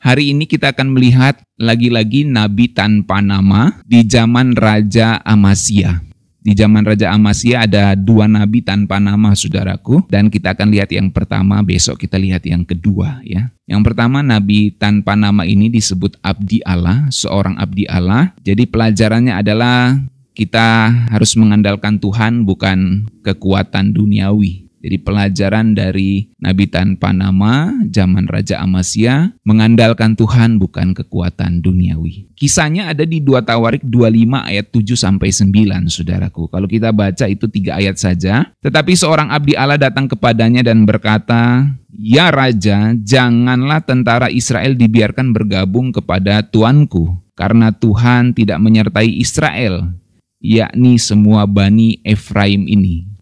Hari ini kita akan melihat lagi-lagi nabi tanpa nama di zaman Raja Amasya. Di zaman Raja Amasya ada dua nabi tanpa nama, saudaraku. Dan kita akan lihat yang pertama, besok kita lihat yang kedua, ya. Yang pertama, nabi tanpa nama ini disebut abdi Allah, seorang abdi Allah. Jadi pelajarannya adalah kita harus mengandalkan Tuhan, bukan kekuatan duniawi. Jadi pelajaran dari nabi tanpa nama zaman Raja Amasya, mengandalkan Tuhan bukan kekuatan duniawi. Kisahnya ada di 2 Tawarik 25 ayat 7-9, saudaraku. Kalau kita baca itu 3 ayat saja. Tetapi seorang abdi Allah datang kepadanya dan berkata, "Ya Raja, janganlah tentara Israel dibiarkan bergabung kepada tuanku, karena Tuhan tidak menyertai Israel, yakni semua Bani Efraim ini.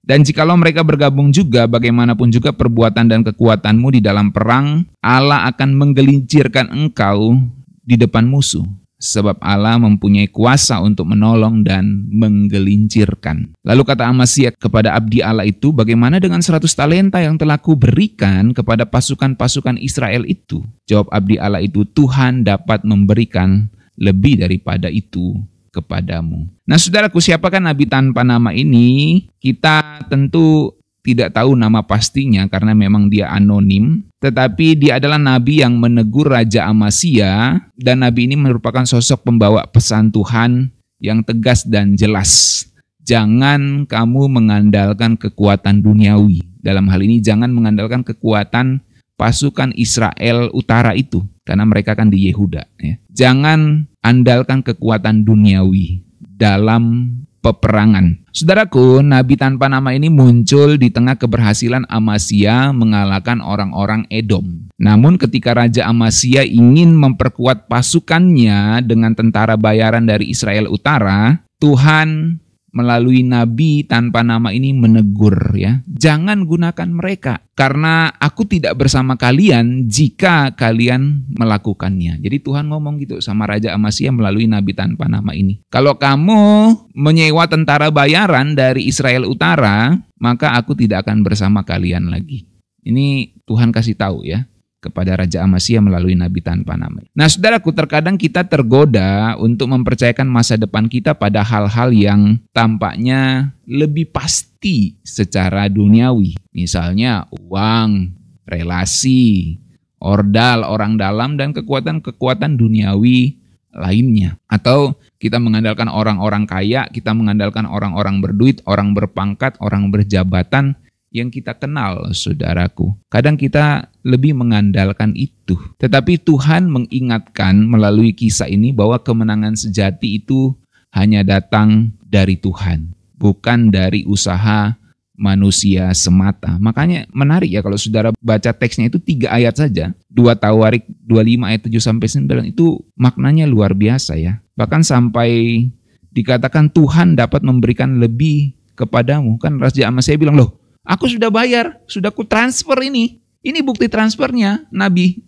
Dan jikalau mereka bergabung juga, bagaimanapun juga perbuatan dan kekuatanmu di dalam perang, Allah akan menggelincirkan engkau di depan musuh. Sebab Allah mempunyai kuasa untuk menolong dan menggelincirkan." Lalu kata Amasya kepada abdi Allah itu, "Bagaimana dengan 100 talenta yang telah kuberikan kepada pasukan-pasukan Israel itu?" Jawab abdi Allah itu, "Tuhan dapat memberikan lebih daripada itu kepadamu." Nah, saudaraku, siapakah nabi tanpa nama ini? Kita tentu tidak tahu nama pastinya karena memang dia anonim. Tetapi dia adalah nabi yang menegur Raja Amasya, dan nabi ini merupakan sosok pembawa pesan Tuhan yang tegas dan jelas. Jangan kamu mengandalkan kekuatan duniawi. Dalam hal ini jangan mengandalkan kekuatan pasukan Israel utara itu, karena mereka kan di Yehuda. Ya. Jangan andalkan kekuatan duniawi dalam peperangan. Saudaraku, nabi tanpa nama ini muncul di tengah keberhasilan Amasya mengalahkan orang-orang Edom. Namun ketika Raja Amasya ingin memperkuat pasukannya dengan tentara bayaran dari Israel Utara, Tuhan melalui nabi tanpa nama ini menegur, ya, jangan gunakan mereka karena aku tidak bersama kalian jika kalian melakukannya. Jadi Tuhan ngomong gitu sama Raja Amasya melalui nabi tanpa nama ini. Kalau kamu menyewa tentara bayaran dari Israel Utara, maka aku tidak akan bersama kalian lagi. Ini Tuhan kasih tahu, ya, kepada Raja Amasya melalui nabi tanpa nama. Nah, saudaraku, terkadang kita tergoda untuk mempercayakan masa depan kita pada hal-hal yang tampaknya lebih pasti secara duniawi. Misalnya uang, relasi, ordal, orang dalam, dan kekuatan-kekuatan duniawi lainnya. Atau kita mengandalkan orang-orang kaya, kita mengandalkan orang-orang berduit, orang berpangkat, orang berjabatan yang kita kenal, saudaraku. Kadang kita lebih mengandalkan itu. Tetapi Tuhan mengingatkan melalui kisah ini bahwa kemenangan sejati itu hanya datang dari Tuhan, bukan dari usaha manusia semata. Makanya menarik, ya, kalau saudara baca teksnya itu 3 ayat saja. 2 Tawarik 25 ayat 7-9 itu maknanya luar biasa, ya. Bahkan sampai dikatakan Tuhan dapat memberikan lebih kepadamu. Kan Raja Amasya bilang, "Loh, aku sudah bayar, sudah ku transfer ini. Ini bukti transfernya, Nabi."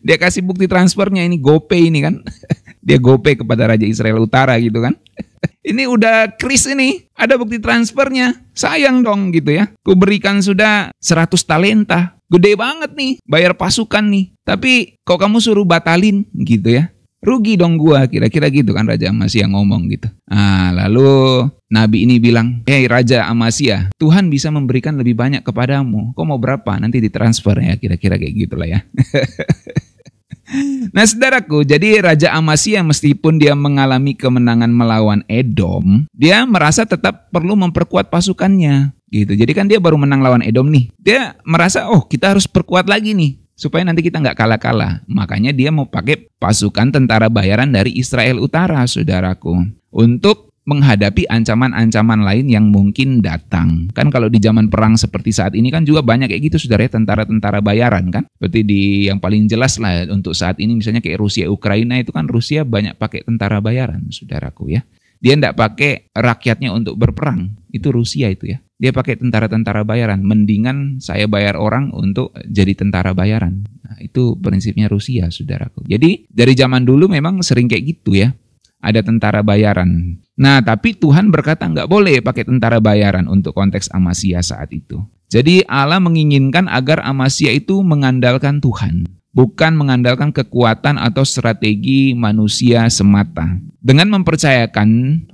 Dia kasih bukti transfernya, ini GoPay ini kan. Dia GoPay kepada Raja Israel Utara gitu kan. Ini udah kris ini, ada bukti transfernya. Sayang dong gitu, ya. Ku berikan sudah 100 talenta. Gede banget nih, bayar pasukan nih. Tapi kok kamu suruh batalin gitu, ya. Rugi dong gua, kira-kira gitu kan Raja Amasya ngomong gitu. Nah, lalu nabi ini bilang, "Hei Raja Amasya, Tuhan bisa memberikan lebih banyak kepadamu. Kau mau berapa? Nanti ditransfer, ya." Kira-kira kayak gitulah, ya. Nah, saudaraku, jadi Raja Amasya meskipun dia mengalami kemenangan melawan Edom, dia merasa tetap perlu memperkuat pasukannya gitu. Jadi kan dia baru menang lawan Edom nih. Dia merasa, oh, kita harus perkuat lagi nih supaya nanti kita nggak kalah-kalah. Makanya dia mau pakai pasukan tentara bayaran dari Israel Utara, saudaraku, untuk menghadapi ancaman-ancaman lain yang mungkin datang. Kan kalau di zaman perang seperti saat ini kan juga banyak kayak gitu, saudara, tentara-tentara bayaran kan. Seperti di yang paling jelas lah untuk saat ini misalnya kayak Rusia, Ukraina itu kan Rusia banyak pakai tentara bayaran, saudaraku, ya. Dia enggak pakai rakyatnya untuk berperang, itu Rusia itu, ya. Dia pakai tentara-tentara bayaran. Mendingan saya bayar orang untuk jadi tentara bayaran. Nah, itu prinsipnya Rusia, saudaraku. Jadi dari zaman dulu memang sering kayak gitu, ya. Ada tentara bayaran. Nah, tapi Tuhan berkata nggak boleh pakai tentara bayaran untuk konteks Amasya saat itu. Jadi Allah menginginkan agar Amasya itu mengandalkan Tuhan. bukan mengandalkan kekuatan atau strategi manusia semata. Dengan mempercayakan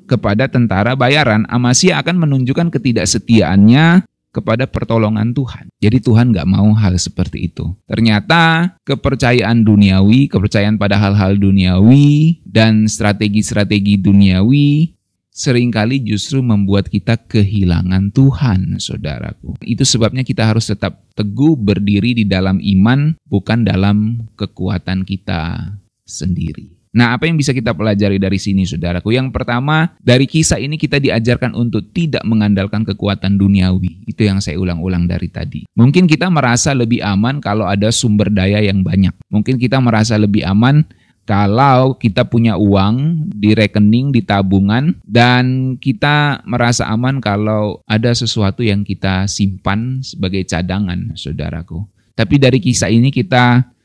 kepada tentara bayaran, Amasya akan menunjukkan ketidaksetiaannya kepada pertolongan Tuhan. Jadi Tuhan nggak mau hal seperti itu. Ternyata kepercayaan duniawi, kepercayaan pada hal-hal duniawi, dan strategi-strategi duniawi seringkali justru membuat kita kehilangan Tuhan, saudaraku. Itu sebabnya kita harus tetap teguh berdiri di dalam iman, bukan dalam kekuatan kita sendiri. Nah, apa yang bisa kita pelajari dari sini, saudaraku? Yang pertama, dari kisah ini kita diajarkan untuk tidak mengandalkan kekuatan duniawi. Itu yang saya ulang-ulang dari tadi. Mungkin kita merasa lebih aman kalau ada sumber daya yang banyak. Mungkin kita merasa lebih aman kalau kita punya uang di rekening, di tabungan, dan kita merasa aman kalau ada sesuatu yang kita simpan sebagai cadangan, saudaraku. Tapi dari kisah ini kita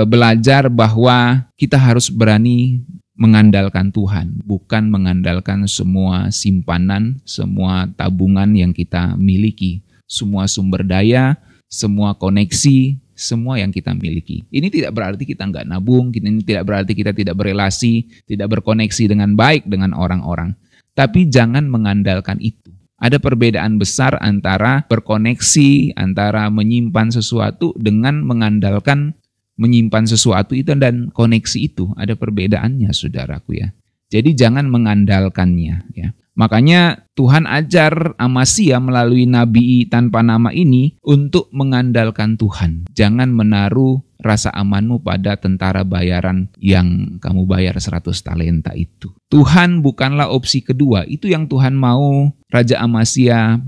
belajar bahwa kita harus berani mengandalkan Tuhan, bukan mengandalkan semua simpanan, semua tabungan yang kita miliki, semua sumber daya, semua koneksi, semua yang kita miliki. Ini tidak berarti kita nggak nabung, ini tidak berarti kita tidak berelasi, tidak berkoneksi dengan baik dengan orang-orang. Tapi jangan mengandalkan itu. Ada perbedaan besar antara berkoneksi, antara menyimpan sesuatu dengan mengandalkan menyimpan sesuatu itu dan koneksi itu. Ada perbedaannya, saudaraku ya. Jadi jangan mengandalkannya ya. Makanya Tuhan ajar Amasya melalui nabi tanpa nama ini untuk mengandalkan Tuhan. Jangan menaruh rasa amanmu pada tentara bayaran yang kamu bayar 100 talenta itu. Tuhan bukanlah opsi kedua. Itu yang Tuhan mau Raja Amasya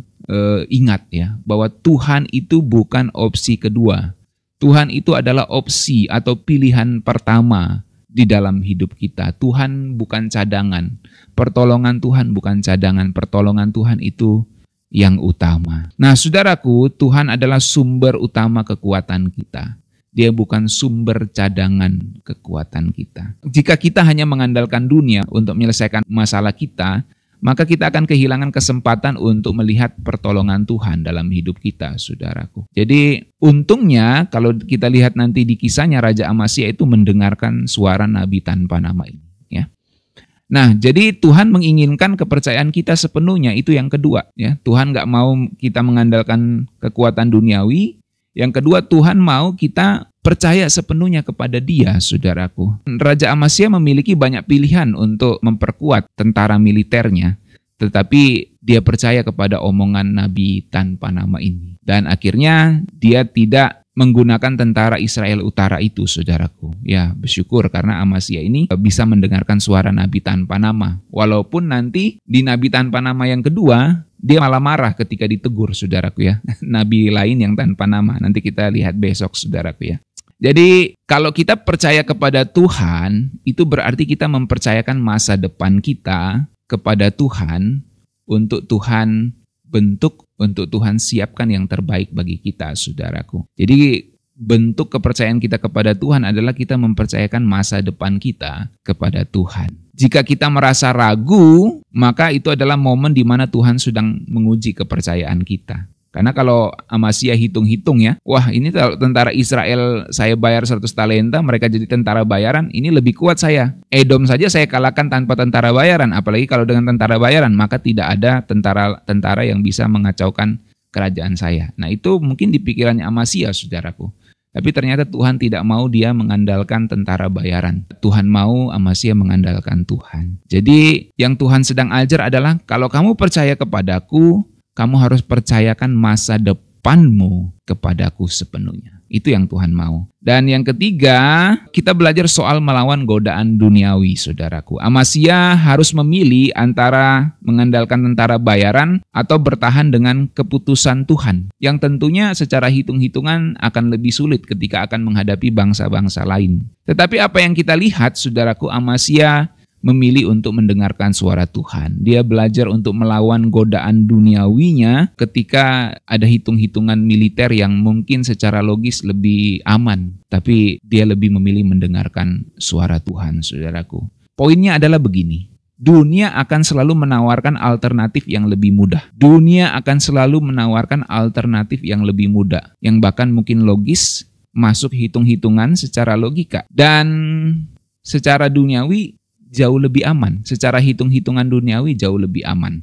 ingat ya. Bahwa Tuhan itu bukan opsi kedua. Tuhan itu adalah opsi atau pilihan pertama di dalam hidup kita. Tuhan bukan cadangan. Pertolongan Tuhan bukan cadangan. Pertolongan Tuhan itu yang utama. Nah, saudaraku, Tuhan adalah sumber utama kekuatan kita. Dia bukan sumber cadangan kekuatan kita. Jika kita hanya mengandalkan dunia untuk menyelesaikan masalah kita, maka kita akan kehilangan kesempatan untuk melihat pertolongan Tuhan dalam hidup kita, saudaraku. Jadi untungnya kalau kita lihat nanti di kisahnya, Raja Amasya itu mendengarkan suara nabi tanpa nama ini. Ya. Nah, jadi Tuhan menginginkan kepercayaan kita sepenuhnya, itu yang kedua. Ya. Tuhan nggak mau kita mengandalkan kekuatan duniawi. Yang kedua, Tuhan mau kita percaya sepenuhnya kepada Dia, saudaraku. Raja Amasya memiliki banyak pilihan untuk memperkuat tentara militernya, tetapi dia percaya kepada omongan nabi tanpa nama ini. Dan akhirnya dia tidak menggunakan tentara Israel Utara itu, saudaraku. Ya, bersyukur karena Amasya ini bisa mendengarkan suara nabi tanpa nama. Walaupun nanti di nabi tanpa nama yang kedua, dia malah marah ketika ditegur, saudaraku ya. Nabi lain yang tanpa nama. Nanti kita lihat besok, saudaraku ya. Jadi kalau kita percaya kepada Tuhan, itu berarti kita mempercayakan masa depan kita kepada Tuhan untuk Tuhan bentuk, untuk Tuhan siapkan yang terbaik bagi kita, saudaraku. Jadi bentuk kepercayaan kita kepada Tuhan adalah kita mempercayakan masa depan kita kepada Tuhan. Jika kita merasa ragu, maka itu adalah momen di mana Tuhan sedang menguji kepercayaan kita. Karena kalau Amasya hitung-hitung ya, wah ini tentara Israel saya bayar 100 talenta, mereka jadi tentara bayaran, ini lebih kuat saya. Edom saja saya kalahkan tanpa tentara bayaran, apalagi kalau dengan tentara bayaran, maka tidak ada tentara yang bisa mengacaukan kerajaan saya. Nah itu mungkin di pikirannya Amasya, saudaraku. Tapi ternyata Tuhan tidak mau dia mengandalkan tentara bayaran. Tuhan mau Amasya mengandalkan Tuhan. Jadi yang Tuhan sedang ajar adalah kalau kamu percaya kepadaku, kamu harus percayakan masa depanmu kepadaku sepenuhnya. Itu yang Tuhan mau. Dan yang ketiga, kita belajar soal melawan godaan duniawi, saudaraku. Amasya harus memilih antara mengandalkan tentara bayaran atau bertahan dengan keputusan Tuhan. Yang tentunya secara hitung-hitungan akan lebih sulit ketika akan menghadapi bangsa-bangsa lain. Tetapi apa yang kita lihat, saudaraku, Amasya memilih untuk mendengarkan suara Tuhan. Dia belajar untuk melawan godaan duniawinya ketika ada hitung-hitungan militer yang mungkin secara logis lebih aman. Tapi dia lebih memilih mendengarkan suara Tuhan, saudaraku. Poinnya adalah begini. Dunia akan selalu menawarkan alternatif yang lebih mudah. Dunia akan selalu menawarkan alternatif yang lebih mudah. Yang bahkan mungkin logis, masuk hitung-hitungan secara logika. Dan secara duniawi jauh lebih aman. Secara hitung-hitungan duniawi jauh lebih aman.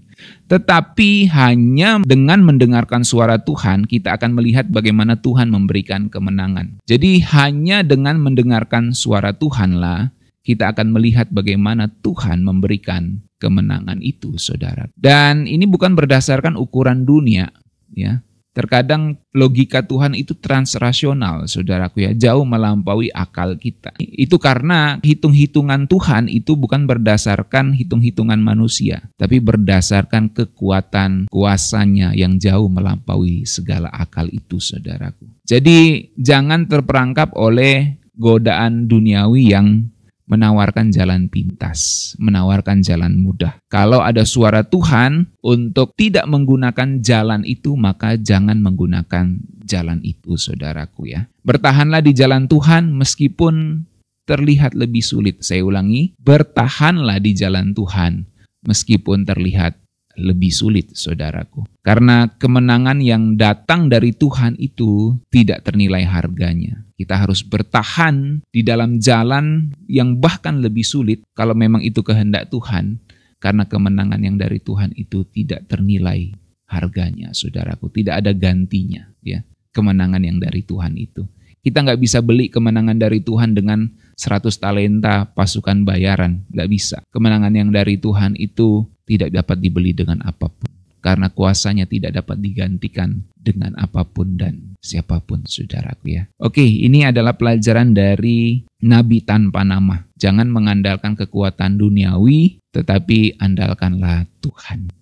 Tetapi hanya dengan mendengarkan suara Tuhan, kita akan melihat bagaimana Tuhan memberikan kemenangan. Jadi hanya dengan mendengarkan suara Tuhanlah, kita akan melihat bagaimana Tuhan memberikan kemenangan itu, saudara. Dan ini bukan berdasarkan ukuran dunia, ya. Terkadang logika Tuhan itu transrasional, saudaraku ya, jauh melampaui akal kita. Itu karena hitung-hitungan Tuhan itu bukan berdasarkan hitung-hitungan manusia, tapi berdasarkan kekuatan kuasanya yang jauh melampaui segala akal itu, saudaraku. Jadi jangan terperangkap oleh godaan duniawi yang menawarkan jalan pintas, menawarkan jalan mudah. Kalau ada suara Tuhan untuk tidak menggunakan jalan itu, maka jangan menggunakan jalan itu, saudaraku ya. Bertahanlah di jalan Tuhan meskipun terlihat lebih sulit. Saya ulangi, bertahanlah di jalan Tuhan meskipun terlihat lebih sulit, saudaraku. Karena kemenangan yang datang dari Tuhan itu tidak ternilai harganya. Kita harus bertahan di dalam jalan yang bahkan lebih sulit kalau memang itu kehendak Tuhan. Karena kemenangan yang dari Tuhan itu tidak ternilai harganya, saudaraku. Tidak ada gantinya, ya. Kemenangan yang dari Tuhan itu. Kita nggak bisa beli kemenangan dari Tuhan dengan 100 talenta pasukan bayaran. Nggak bisa. Kemenangan yang dari Tuhan itu tidak dapat dibeli dengan apapun. Karena kuasanya tidak dapat digantikan dengan apapun dan siapapun, saudaraku ya. Oke, ini adalah pelajaran dari Nabi Tanpa Nama. Jangan mengandalkan kekuatan duniawi, tetapi andalkanlah Tuhan.